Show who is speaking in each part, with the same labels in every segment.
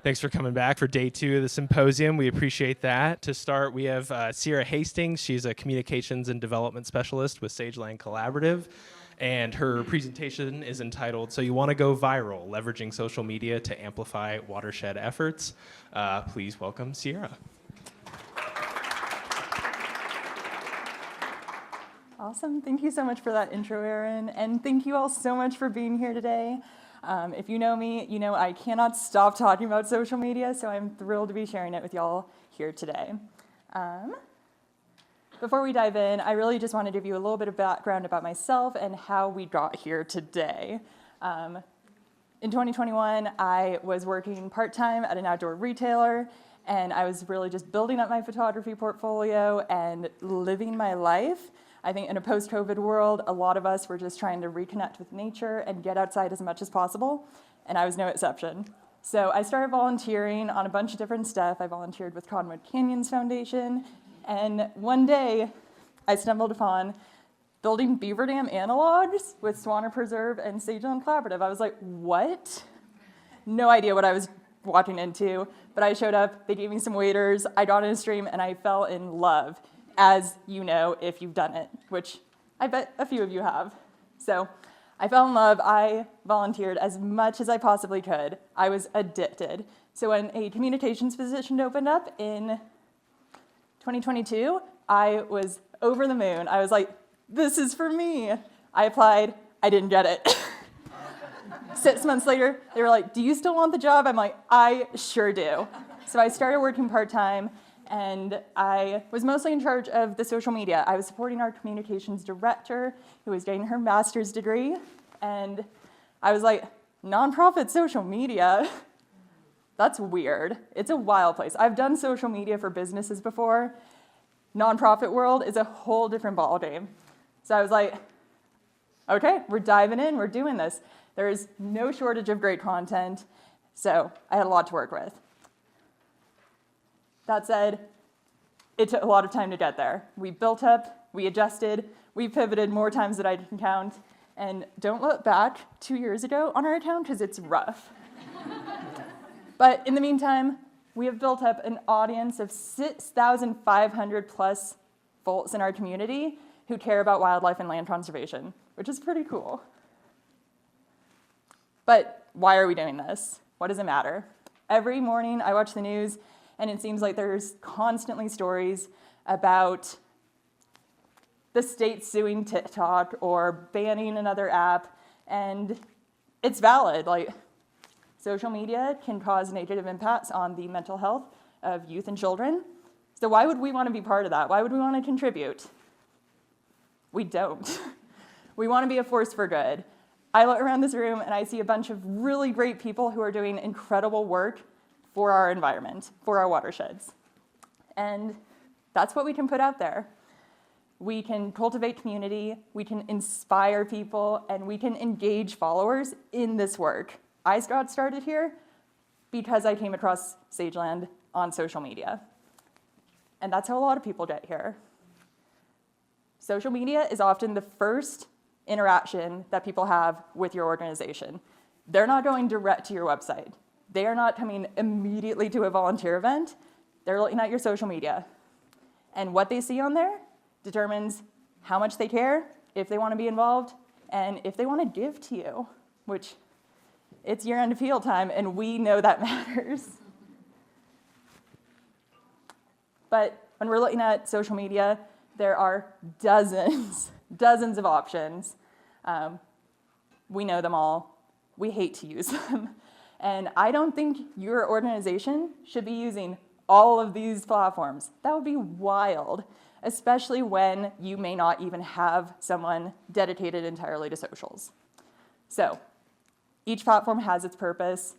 Speaker 1: Thanks for coming back for day 2 of the symposium. We appreciate that. To start, we have Sierra Hastings. She's a communications and development specialist with Sageland Collaborative, and her presentation is entitled, So You Want to Go Viral, Leveraging Social Media to Amplify Watershed Efforts. Please welcome Sierra.
Speaker 2: Awesome. Thank you so much for that intro, Aaron. And thank you all so much for being here today. If you know me, you know I cannot stop talking about social media, so I'm thrilled to be sharing it with y'all here today. Before we dive in, I really just want to give you a little bit of background about myself and how we got here today. In 2021, I was working part-time at an outdoor retailer, and I was really just building up my photography portfolio and living my life. I think in a post-COVID world, a lot of us were just trying to reconnect with nature and get outside as much as possible, and I was no exception. So I started volunteering on a bunch of different stuff. I volunteered with Cottonwood Canyons Foundation, and one day I stumbled upon building beaver dam analogs with Swanner Preserve and Sageland Collaborative. I was like, what? No idea what I was walking into, but I showed up, they gave me some waders, I got in a stream, and I fell in love, as you know if you've done it, which I bet a few of you have. So I fell in love, I volunteered as much as I possibly could. I was addicted. So when a communications position opened up in 2022, I was over the moon. I was like, this is for me. I applied, I didn't get it. 6 months later, they were like, do you still want the job? I'm like, I sure do. So I started working part-time, and I was mostly in charge of the social media. I was supporting our communications director who was getting her master's degree, and I was like, nonprofit social media? That's weird. It's a wild place. I've done social media for businesses before. Nonprofit world is a whole different ballgame. So I was like, okay, we're diving in, we're doing this. There's no shortage of great content, so I had a lot to work with. That said, it took a lot of time to get there. We built up, we adjusted, we pivoted more times than I can count, and don't look back 2 years ago on our account because it's rough. But in the meantime, we have built up an audience of 6,500 plus folks in our community who care about wildlife and land conservation, which is pretty cool. But why are we doing this? What does it matter? Every morning I watch the news, and it seems like there's constantly stories about the state suing TikTok or banning another app, and it's valid. Like, social media can cause negative impacts on the mental health of youth and children. So why would we want to be part of that? Why would we want to contribute? We don't. We want to be a force for good. I look around this room and I see a bunch of really great people who are doing incredible work for our environment, for our watersheds. And that's what we can put out there. We can cultivate community, we can inspire people, and we can engage followers in this work. I got started here because I came across Sageland on social media. And that's how a lot of people get here. Social media is often the first interaction that people have with your organization. They're not going direct to your website. They are not coming immediately to a volunteer event. They're looking at your social media. And what they see on there determines how much they care, if they want to be involved, and if they want to give to you, which it's year-end appeal time, and we know that matters. But when we're looking at social media, there are dozens of options. We know them all. We hate to use them. And I don't think your organization should be using all of these platforms. That would be wild, especially when you may not even have someone dedicated entirely to socials. So each platform has its purpose.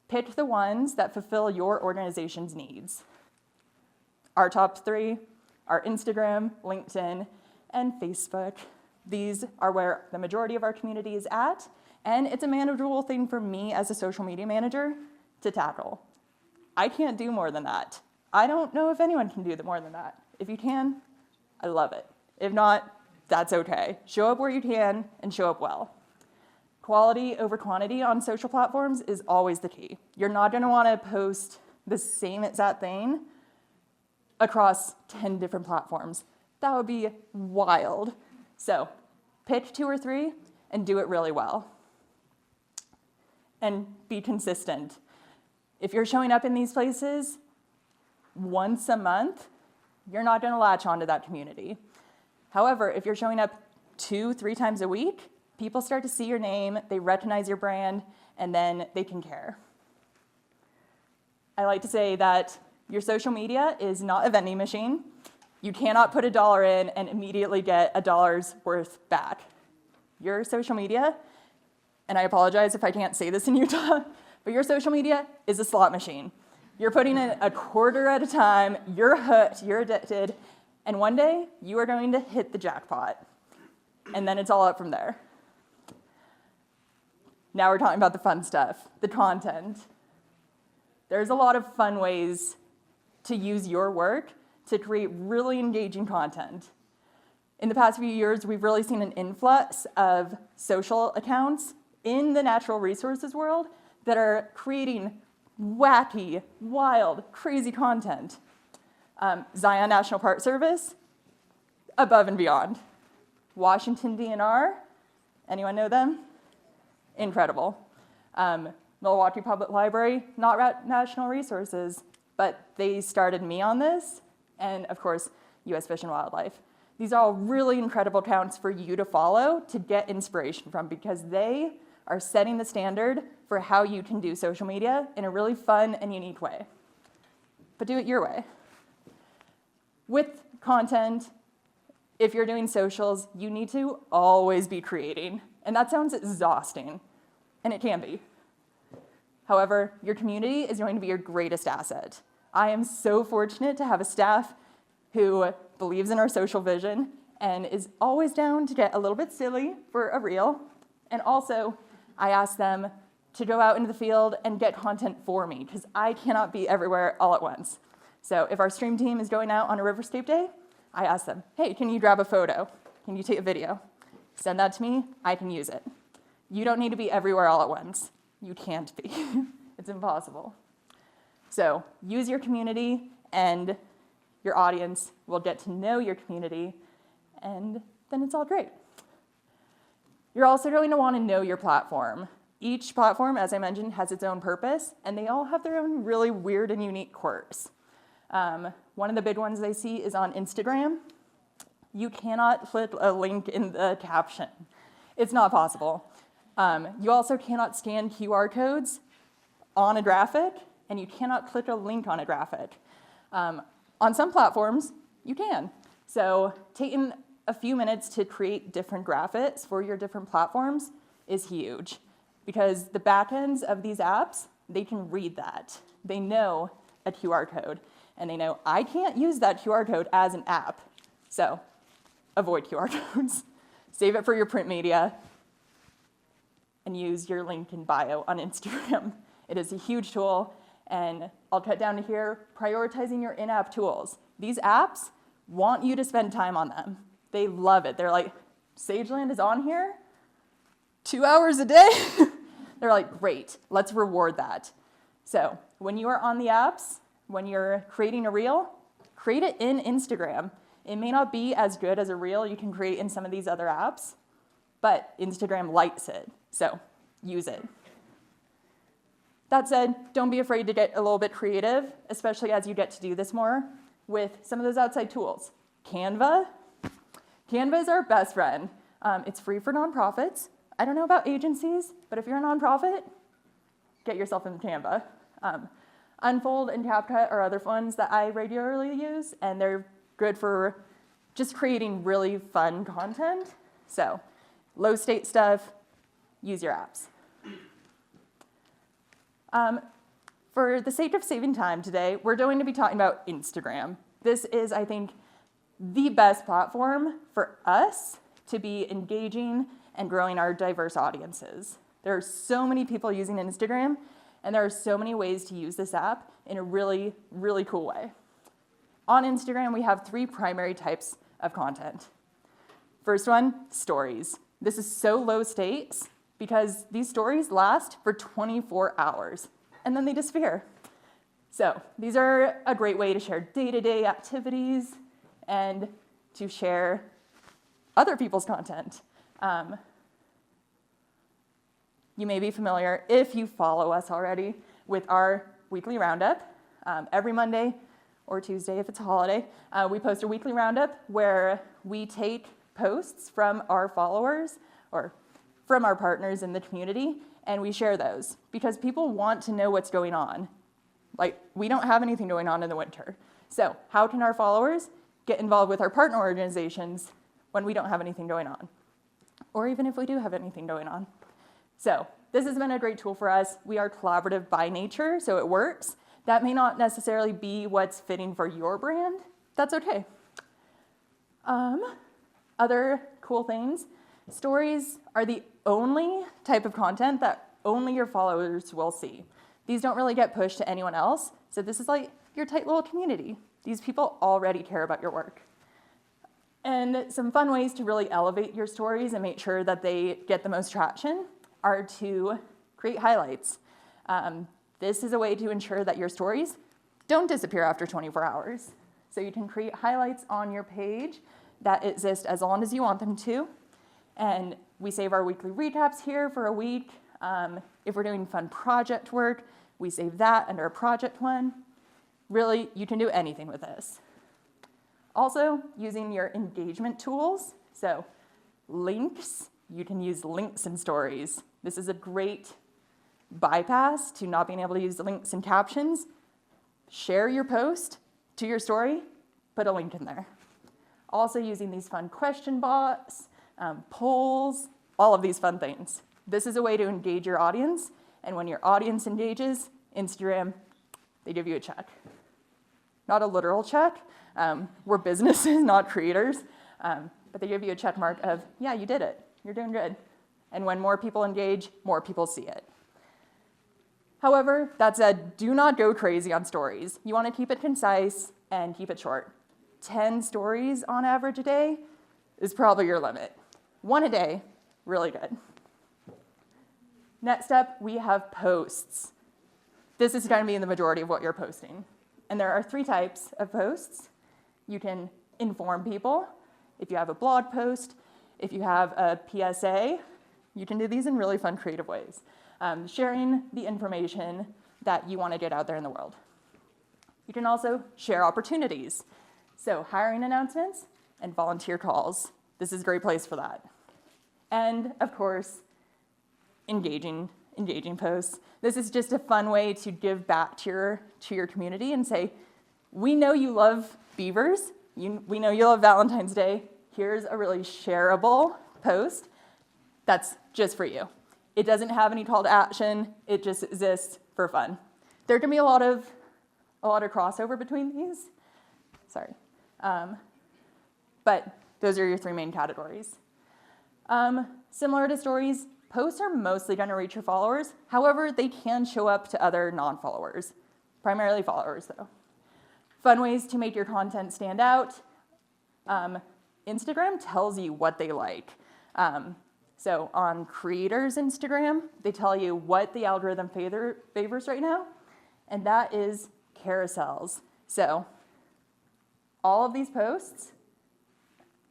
Speaker 2: Pick the ones that fulfill your organization's needs. Our top 3 are Instagram, LinkedIn, and Facebook. These are where the majority of our community is at, and it's a manageable thing for me as a social media manager to tackle. I can't do more than that. I don't know if anyone can do more than that. If you can, I love it. If not, that's okay. Show up where you can and show up well. Quality over quantity on social platforms is always the key. You're not going to want to post the same exact thing across 10 different platforms. That would be wild. So pick 2 or 3 and do it really well. And be consistent. If you're showing up in these places once a month, you're not going to latch onto that community. However, if you're showing up 2, 3 times a week, people start to see your name, they recognize your brand, and then they can care. I like to say that your social media is not a vending machine. You cannot put $1 in and immediately get $1's worth back. Your social media, and I apologize if I can't say this in Utah, but your social media is a slot machine. You're putting in a quarter at a time, you're hooked, you're addicted, and one day you are going to hit the jackpot. And then it's all up from there. Now we're talking about the fun stuff, the content. There's a lot of fun ways to use your work to create really engaging content. In the past few years, we've really seen an influx of social accounts in the natural resources world that are creating wacky, wild, crazy content. Zion National Park Service, above and beyond. Washington DNR, anyone know them? Incredible. Milwaukee Public Library, not national resources, but they started me on this, and of course, U.S. Fish and Wildlife. These are all really incredible accounts for you to follow to get inspiration from because they are setting the standard for how you can do social media in a really fun and unique way. But do it your way. With content, if you're doing socials, you need to always be creating. And that sounds exhausting, and it can be. However, your community is going to be your greatest asset. I am so fortunate to have a staff who believes in our social vision and is always down to get a little bit silly for a reel. And also, I ask them to go out into the field and get content for me because I cannot be everywhere all at once. So if our stream team is going out on a riverscape day, I ask them, hey, can you grab a photo? Can you take a video? Send that to me, I can use it. You don't need to be everywhere all at once. You can't be. It's impossible. So use your community and your audience will get to know your community and then it's all great. You're also going to want to know your platform. Each platform, as I mentioned, has its own purpose, and they all have their own really weird and unique quirks. One of the big ones I see is on Instagram. You cannot put a link in the caption. It's not possible. You also cannot scan QR codes on a graphic, and you cannot click a link on a graphic. On some platforms, you can. So taking a few minutes to create different graphics for your different platforms is huge because the backends of these apps, they can read that. They know a QR code, and they know I can't use that QR code as an app. So avoid QR codes. Save it for your print media and use your link in bio on Instagram. It is a huge tool, and I'll cut down to here, prioritizing your in-app tools. These apps want you to spend time on them. They love it. They're like, Sageland is on here 2 hours a day? They're like, great, let's reward that. So when you are on the apps, when you're creating a reel, create it in Instagram. It may not be as good as a reel you can create in some of these other apps, but Instagram likes it, so use it. That said, don't be afraid to get a little bit creative, especially as you get to do this more with some of those outside tools. Canva is our best friend. It's free for nonprofits. I don't know about agencies, but if you're a nonprofit, get yourself in Canva. Unfold and CapCut are other ones that I regularly use, and they're good for just creating really fun content. So low state stuff, use your apps. For the sake of saving time today, we're going to be talking about Instagram. This is, I think, the best platform for us to be engaging and growing our diverse audiences. There are so many people using Instagram, and there are so many ways to use this app in a really, really cool way. On Instagram, we have 3 primary types of content. First one, stories. This is so low stakes because these stories last for 24 hours and then they disappear. So these are a great way to share day-to-day activities and to share other people's content. You may be familiar, if you follow us already, with our weekly roundup. Every Monday or Tuesday, if it's a holiday, we post a weekly roundup where we take posts from our followers or from our partners in the community, and we share those because people want to know what's going on. Like, we don't have anything going on in the winter. So how can our followers get involved with our partner organizations when we don't have anything going on? Or even if we do have anything going on. So this has been a great tool for us. We are collaborative by nature, so it works. That may not necessarily be what's fitting for your brand. That's okay. Other cool things. Stories are the only type of content that only your followers will see. These don't really get pushed to anyone else. So this is like your tight little community. These people already care about your work. And some fun ways to really elevate your stories and make sure that they get the most traction are to create highlights. This is a way to ensure that your stories don't disappear after 24 hours. So you can create highlights on your page that exist as long as you want them to. And we save our weekly recaps here for a week. If we're doing fun project work, we save that under a project one. Really, you can do anything with this. Also, using your engagement tools. So links, you can use links in stories. This is a great bypass to not being able to use the links and captions. Share your post to your story, put a link in there. Also using these fun question bots, polls, all of these fun things. This is a way to engage your audience, and when your audience engages, Instagram, they give you a check. Not a literal check. We're businesses, not creators, but they give you a check mark of, yeah, you did it. You're doing good. And when more people engage, more people see it. However, that said, do not go crazy on stories. You want to keep it concise and keep it short. 10 stories on average a day is probably your limit. 1 a day, really good. Next up, we have posts. This is going to be the majority of what you're posting. And there are 3 types of posts. You can inform people. If you have a blog post, if you have a PSA, you can do these in really fun, creative ways. Sharing the information that you want to get out there in the world. You can also share opportunities. So hiring announcements and volunteer calls. This is a great place for that. And of course, engaging posts. This is just a fun way to give back to your community and say, we know you love beavers. We know you love Valentine's Day. Here's a really shareable post that's just for you. It doesn't have any call to action. It just exists for fun. There can be a lot of crossover between these. Sorry. But those are your 3 main categories. Similar to stories, posts are mostly going to reach your followers. However, they can show up to other non-followers, primarily followers though. Fun ways to make your content stand out. Instagram tells you what they like. So on creators' Instagram, they tell you what the algorithm favors right now, and that is carousels. So all of these posts,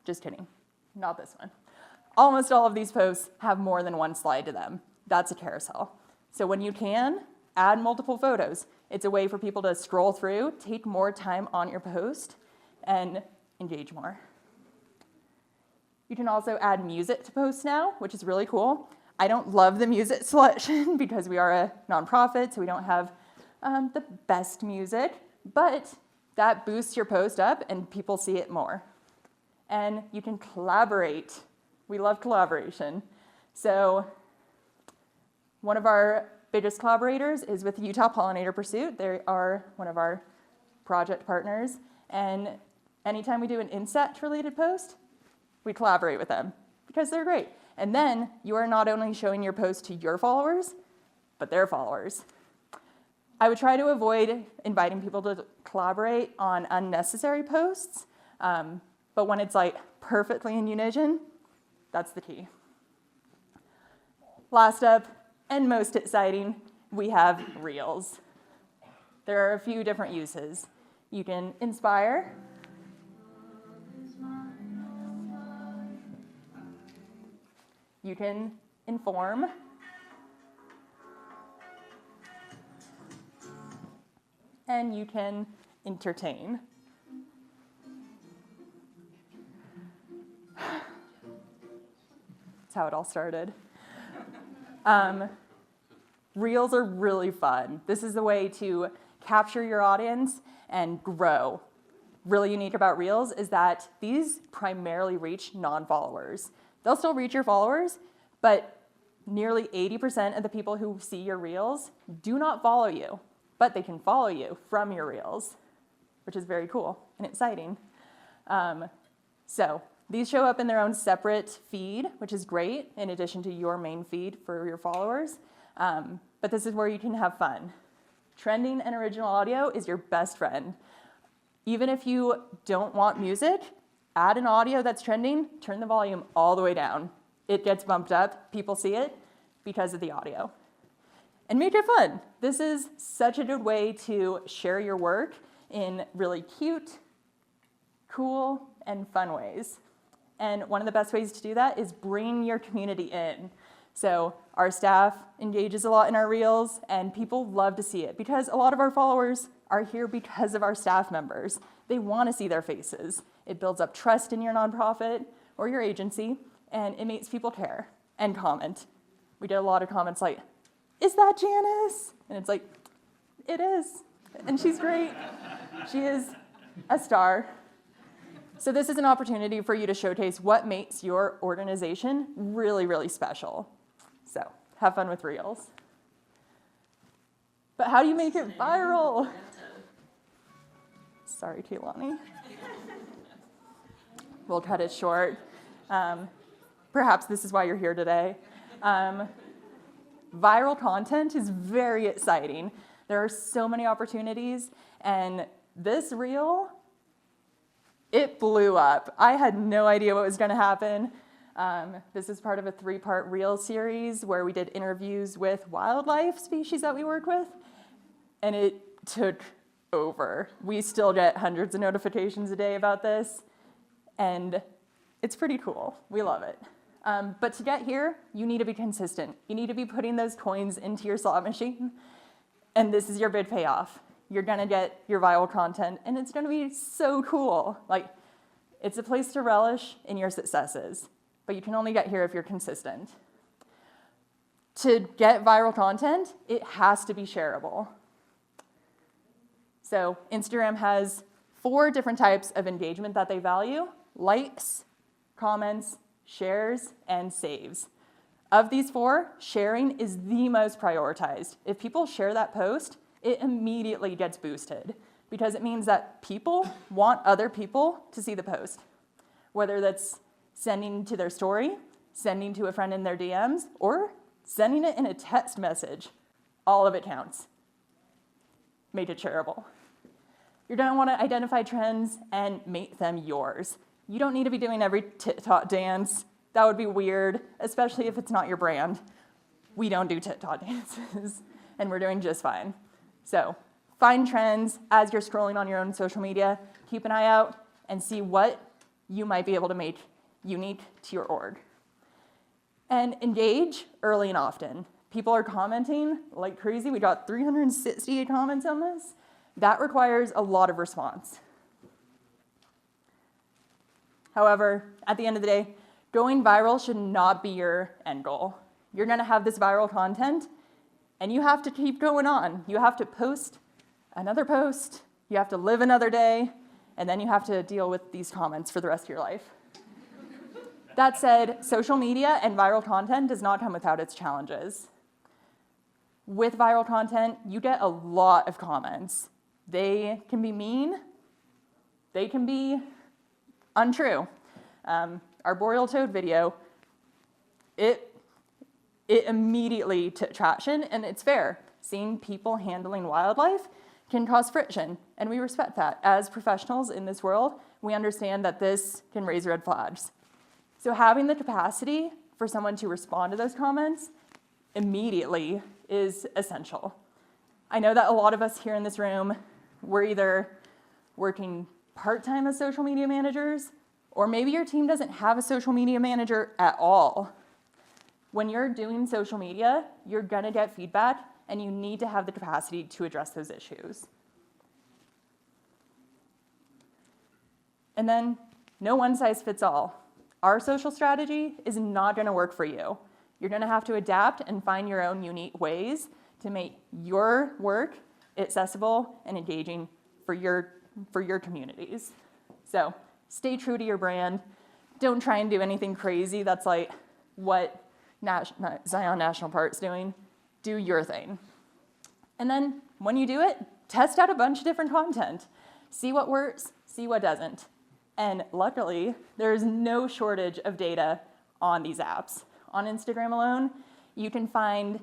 Speaker 2: just kidding, not this one. Almost all of these posts have more than 1 slide to them. That's a carousel. So when you can, add multiple photos. It's a way for people to scroll through, take more time on your post, and engage more. You can also add music to posts now, which is really cool. I don't love the music selection because we are a nonprofit, so we don't have the best music, but that boosts your post up and people see it more. And you can collaborate. We love collaboration. So one of our biggest collaborators is with Utah Pollinator Pursuit. They are one of our project partners. And anytime we do an insect-related post, we collaborate with them because they're great. And then you are not only showing your post to your followers, but their followers. I would try to avoid inviting people to collaborate on unnecessary posts, but when it's like perfectly in unison, that's the key. last up, and most exciting, we have Reels. There are a few different uses. You can inspire, you can inform, and you can entertain. That's how it all started. Reels are really fun. This is a way to capture your audience and grow. Really unique about Reels is that these primarily reach non-followers. They'll still reach your followers, but nearly 80% of the people who see your Reels do not follow you, but they can follow you from your Reels, which is very cool and exciting. So these show up in their own separate feed, which is great, in addition to your main feed for your followers. But this is where you can have fun. Trending and original audio is your best friend. Even if you don't want music, add an audio that's trending, turn the volume all the way down. It gets bumped up, people see it because of the audio. And make it fun. This is such a good way to share your work in really cute, cool, and fun ways. And one of the best ways to do that is bring your community in. So our staff engages a lot in our Reels, and people love to see it because a lot of our followers are here because of our staff members. They want to see their faces. It builds up trust in your nonprofit or your agency, and it makes people care and comment. We get a lot of comments like, "Is that Janice?" And it's like, "It is." And she's great. She is a star. So this is an opportunity for you to showcase what makes your organization really, really special. So have fun with Reels. But how do you make it viral? Sorry, Kehlani. We'll cut it short. Perhaps this is why you're here today. Viral content is very exciting. There are so many opportunities, and this reel, it blew up. I had no idea what was going to happen. This is part of a 3-part reel series where we did interviews with wildlife species that we work with, and it took over. We still get hundreds of notifications a day about this, and it's pretty cool. We love it. But to get here, you need to be consistent. You need to be putting those coins into your slot machine, and this is your big payoff. You're gonna get your viral content, and it's gonna be so cool. Like, it's a place to relish in your successes, but you can only get here if you're consistent. To get viral content, it has to be shareable. So Instagram has 4 different types of engagement that they value: likes, comments, shares, and saves. Of these 4, sharing is the most prioritized. If people share that post, it immediately gets boosted because it means that people want other people to see the post, whether that's sending to their story, sending to a friend in their DMs, or sending it in a text message. All of it counts. Make it shareable. You're going to want to identify trends and make them yours. You don't need to be doing every TikTok dance. That would be weird, especially if it's not your brand. We don't do TikTok dances, and we're doing just fine. So find trends as you're scrolling on your own social media. Keep an eye out and see what you might be able to make unique to your org. And engage early and often. People are commenting like crazy. We got 368 comments on this. That requires a lot of response. However, at the end of the day, going viral should not be your end goal. You're going to have this viral content, and you have to keep going on. You have to post another post, you have to live another day, and then you have to deal with these comments for the rest of your life. That said, social media and viral content does not come without its challenges. With viral content, you get a lot of comments. They can be mean, they can be untrue. Our boreal toad video, it immediately took traction, and it's fair. Seeing people handling wildlife can cause friction, and we respect that. As professionals in this world, we understand that this can raise red flags. So having the capacity for someone to respond to those comments immediately is essential. I know that a lot of us here in this room, we're either working part-time as social media managers, or maybe your team doesn't have a social media manager at all. When you're doing social media, you're gonna get feedback, and you need to have the capacity to address those issues. And then, no one size fits all. Our social strategy is not gonna work for you. You're gonna have to adapt and find your own unique ways to make your work accessible and engaging for your communities. So stay true to your brand. Don't try and do anything crazy that's like what Zion National Park's doing. Do your thing. And then when you do it, test out a bunch of different content. See what works, see what doesn't. And luckily, there's no shortage of data on these apps. On Instagram alone, you can find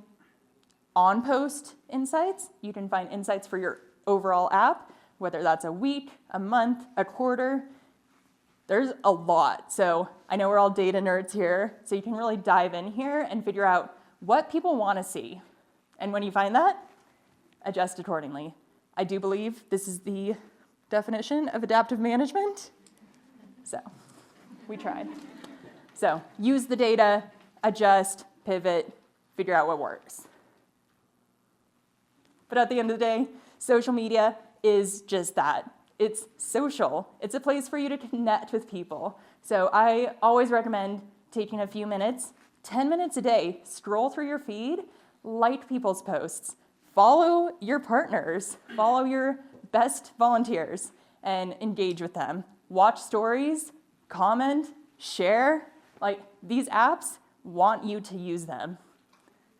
Speaker 2: on-post insights. You can find insights for your overall app, whether that's a week, a month, a quarter. There's a lot. So I know we're all data nerds here, so you can really dive in here and figure out what people want to see. And when you find that, adjust accordingly. I do believe this is the definition of adaptive management. So we tried. So use the data, adjust, pivot, figure out what works. But at the end of the day, social media is just that. It's social. It's a place for you to connect with people. So I always recommend taking a few minutes, 10 minutes a day, scroll through your feed, like people's posts, follow your partners, follow your best volunteers, and engage with them. Watch stories, comment, share. Like, these apps want you to use them.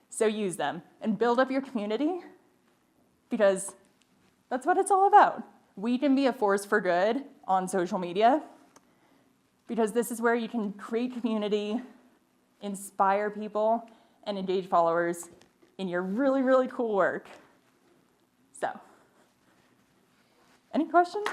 Speaker 2: So use them and build up your community, because that's what it's all about. We can be a force for good on social media, because this is where you can create community, inspire people, and engage followers in your really, really cool work. So, any questions?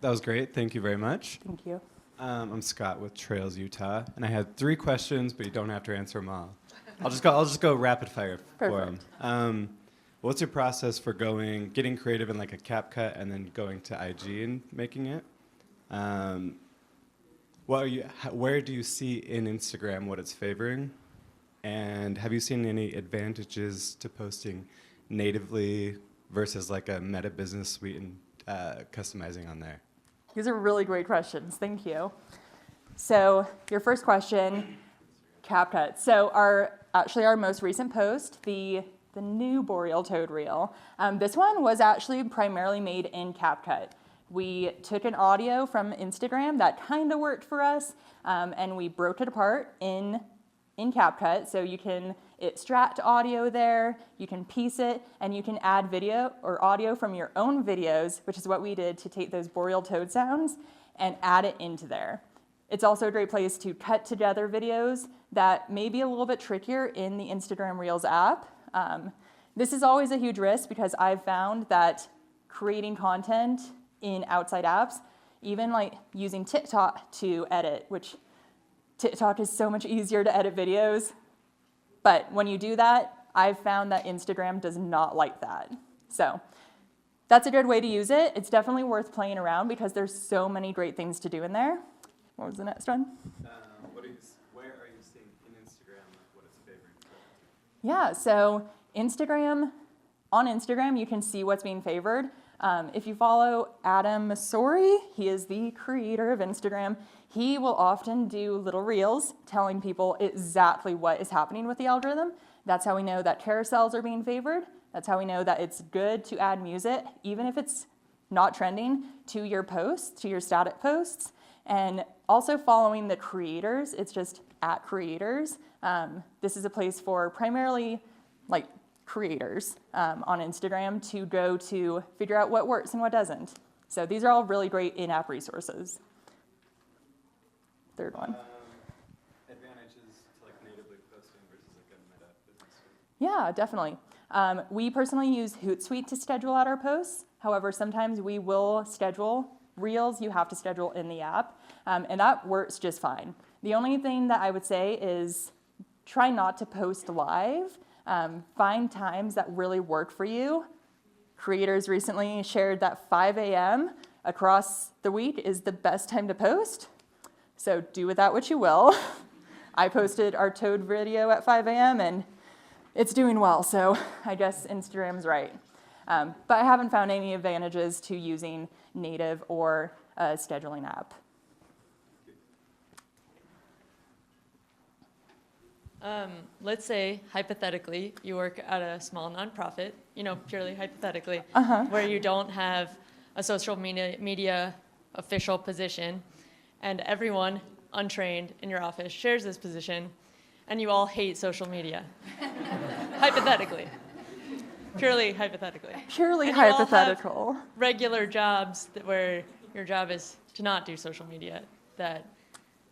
Speaker 3: That was great. Thank you very much.
Speaker 2: Thank you.
Speaker 3: I'm Scott with Trails Utah, and I had 3 questions, but you don't have to answer them all. I'll just go rapid fire for them. What's your process for getting creative in like a CapCut and then going to IG and making it? Where do you see in Instagram what it's favoring? And have you seen any advantages to posting natively versus like a Meta Business Suite and customizing on there?
Speaker 2: These are really great questions. Thank you. So your first question, CapCut. So our most recent post, the new boreal toad reel, this one was actually primarily made in CapCut. We took an audio from Instagram that kind of worked for us, and we broke it apart in CapCut. So you can extract audio there, you can piece it, and you can add video or audio from your own videos, which is what we did to take those boreal toad sounds and add it into there. It's also a great place to cut together videos that may be a little bit trickier in the Instagram Reels app. This is always a huge risk, because I've found that creating content in outside apps, even like using TikTok to edit, which TikTok is so much easier to edit videos. But when you do that, I've found that Instagram does not like that. So that's a good way to use it. It's definitely worth playing around, because there's so many great things to do in there. What was the next one?
Speaker 3: Where are you seeing in Instagram what it's favoring?
Speaker 2: Yeah, so on Instagram, you can see what's being favored. If you follow Adam Masori, he is the creator of Instagram. He will often do little reels telling people exactly what is happening with the algorithm. That's how we know that carousels are being favored. That's how we know that it's good to add music, even if it's not trending, to your posts, to your static posts. And also following the creators, it's just @creators. This is a place for primarily like creators on Instagram to go to figure out what works and what doesn't. So these are all really great in-app resources. Third one.
Speaker 3: Advantages to like natively posting versus like a Meta Business Suite?
Speaker 2: Yeah, definitely. We personally use Hootsuite to schedule out our posts. However, sometimes we will schedule Reels, you have to schedule in the app, and that works just fine. The only thing that I would say is try not to post live. Find times that really work for you. Creators recently shared that 5 a.m. across the week is the best time to post. So do with that what you will. I posted our Toad video at 5 a.m. and it's doing well, so I guess Instagram's right. But I haven't found any advantages to using native or a scheduling app.
Speaker 4: Let's say, hypothetically, you work at a small nonprofit, purely hypothetically, where you don't have a social media official position, and everyone untrained in your office shares this position, and you all hate social media. Hypothetically. Purely hypothetically.
Speaker 2: Purely
Speaker 4: and you all
Speaker 2: hypothetical.
Speaker 4: have regular jobs where your job is to not do social media, that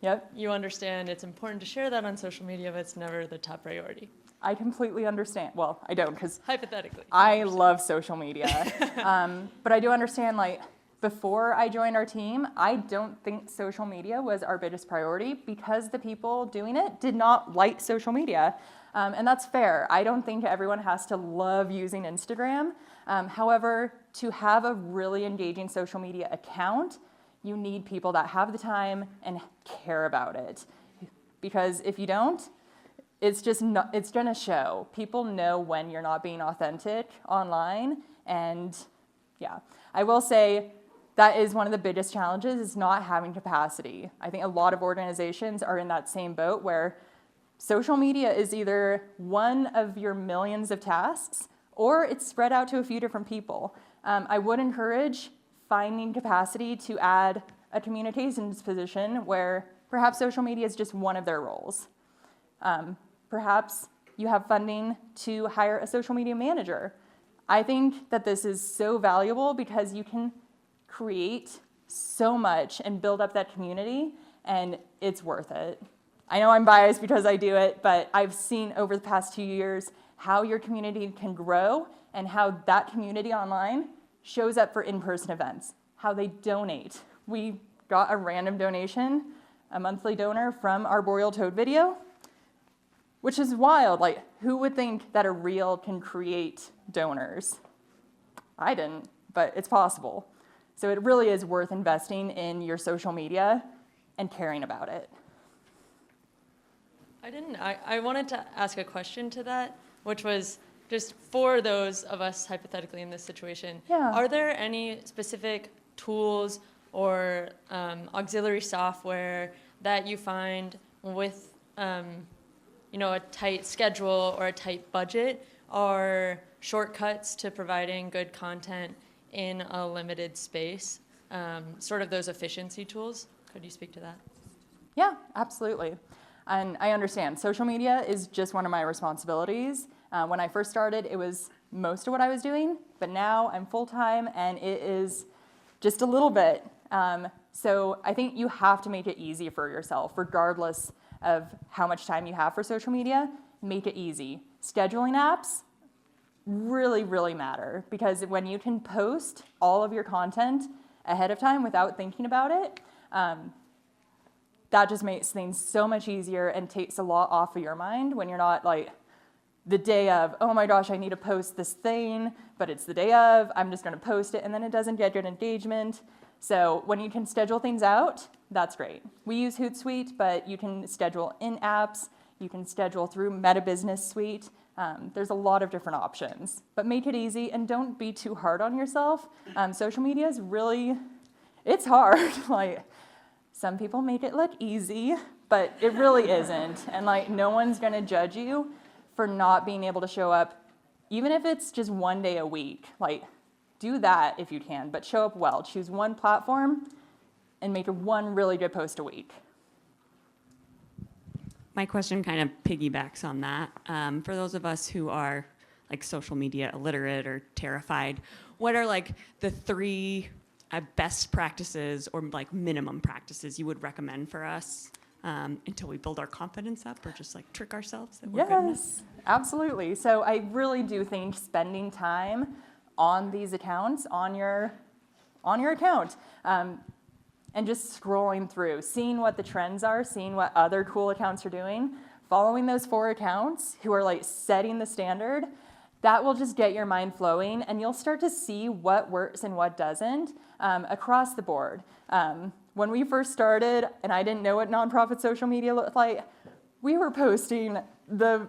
Speaker 2: Yep.
Speaker 4: you understand it's important to share that on social media, but it's never the top priority.
Speaker 2: I completely understand. Well, I don't, because
Speaker 4: Hypothetically.
Speaker 2: I love social media. But I do understand, before I joined our team, I don't think social media was our biggest priority because the people doing it did not like social media. And that's fair. I don't think everyone has to love using Instagram. However, to have a really engaging social media account, you need people that have the time and care about it. Because if you don't, it's gonna show. People know when you're not being authentic online. And yeah, I will say that is one of the biggest challenges, is not having capacity. I think a lot of organizations are in that same boat where social media is either one of your millions of tasks or it's spread out to a few different people. I would encourage finding capacity to add a communications position where perhaps social media is just one of their roles. Perhaps you have funding to hire a social media manager. I think that this is so valuable because you can create so much and build up that community, and it's worth it. I know I'm biased because I do it, but I've seen over the past 2 years how your community can grow and how that community online shows up for in-person events, how they donate. We got a random donation, a monthly donor from our Boreal Toad video, which is wild. Who would think that a reel can create donors? I didn't, but it's possible. So it really is worth investing in your social media and caring about it.
Speaker 4: I wanted to ask a question to that, which was just for those of us hypothetically in this situation.
Speaker 2: Yeah.
Speaker 4: Are there any specific tools or auxiliary software that you find with a tight schedule or a tight budget are shortcuts to providing good content in a limited space, sort of those efficiency tools? Could you speak to that?
Speaker 2: Yeah, absolutely. And I understand. Social media is just one of my responsibilities. When I first started, it was most of what I was doing, but now I'm full-time and it is just a little bit. So I think you have to make it easy for yourself, regardless of how much time you have for social media. Make it easy. Scheduling apps really, really matter, because when you can post all of your content ahead of time without thinking about it, that just makes things so much easier and takes a lot off of your mind when you're not the day of, oh my gosh, I need to post this thing, but it's the day of, I'm just gonna post it, and then it doesn't get good engagement. So when you can schedule things out, that's great. We use Hootsuite, but you can schedule in apps, you can schedule through Meta Business Suite. There's a lot of different options, but make it easy and don't be too hard on yourself. Social media is really, it's hard. Some people make it look easy, but it really isn't. And no one's gonna judge you for not being able to show up, even if it's just one day a week. Do that if you can, but show up well. Choose one platform and make one really good post a week.
Speaker 5: My question kind of piggybacks on that. For those of us who are social media illiterate or terrified, what are the 3 best practices or minimum practices you would recommend for us until we build our confidence up, or just trick ourselves that we're good enough?
Speaker 2: Yes, absolutely. So I really do think spending time on these accounts, on your account. And just scrolling through, seeing what the trends are, seeing what other cool accounts are doing, following those 4 accounts who are like setting the standard, that will just get your mind flowing, and you'll start to see what works and what doesn't across the board. When we first started, and I didn't know what nonprofit social media looked like, we were posting the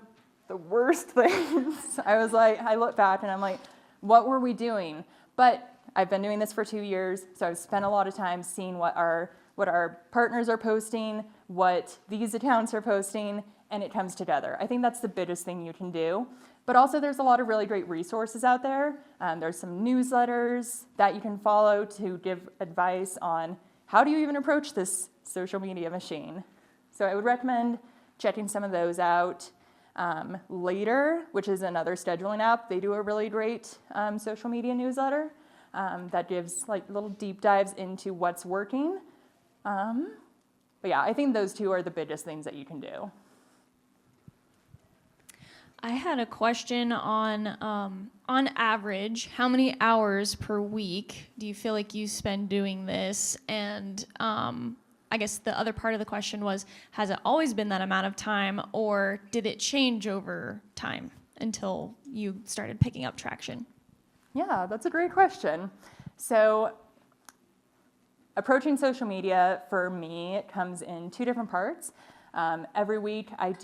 Speaker 2: worst things. I look back and I'm like, what were we doing? But I've been doing this for 2 years, so I've spent a lot of time seeing what our partners are posting, what these accounts are posting, and it comes together. I think that's the biggest thing you can do. But also there's a lot of really great resources out there. There's some newsletters that you can follow to give advice on how do you even approach this social media machine. So I would recommend checking some of those out. Later, which is another scheduling app, they do a really great social media newsletter that gives like little deep dives into what's working. But yeah, I think those 2 are the biggest things that you can do.
Speaker 6: I had a question on average, how many hours per week do you feel like you spend doing this? And I guess the other part of the question was, has it always been that amount of time, or did it change over time until you started picking up traction?
Speaker 2: Yeah, that's a great question. So approaching social media for me comes in 2 different parts. Every week I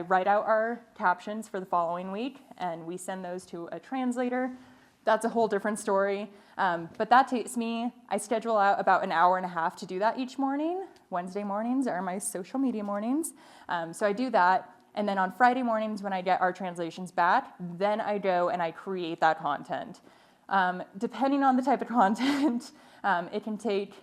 Speaker 2: write out our captions for the following week, and we send those to a translator. That's a whole different story. But that takes me, I schedule out about an hour and a half to do that each morning. Wednesday mornings are my social media mornings. So I do that. And then on Friday mornings when I get our translations back, then I go and I create that content. Depending on the type of content, it can take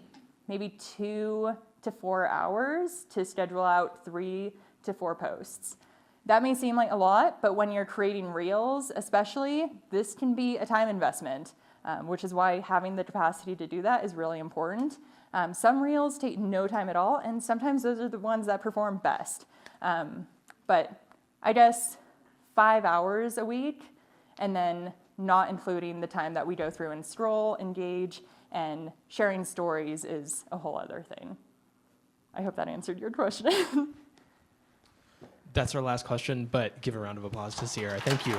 Speaker 2: maybe 2 to 4 hours to schedule out 3 to 4 posts. That may seem like a lot, but when you're creating reels, especially, this can be a time investment, which is why having the capacity to do that is really important. Some reels take no time at all, and sometimes those are the ones that perform best. But I guess 5 hours a week, and then not including the time that we go through and scroll, engage, and sharing stories is a whole other thing. I hope that answered your question.
Speaker 1: That's our last question, but give a round of applause to Sierra. Thank you.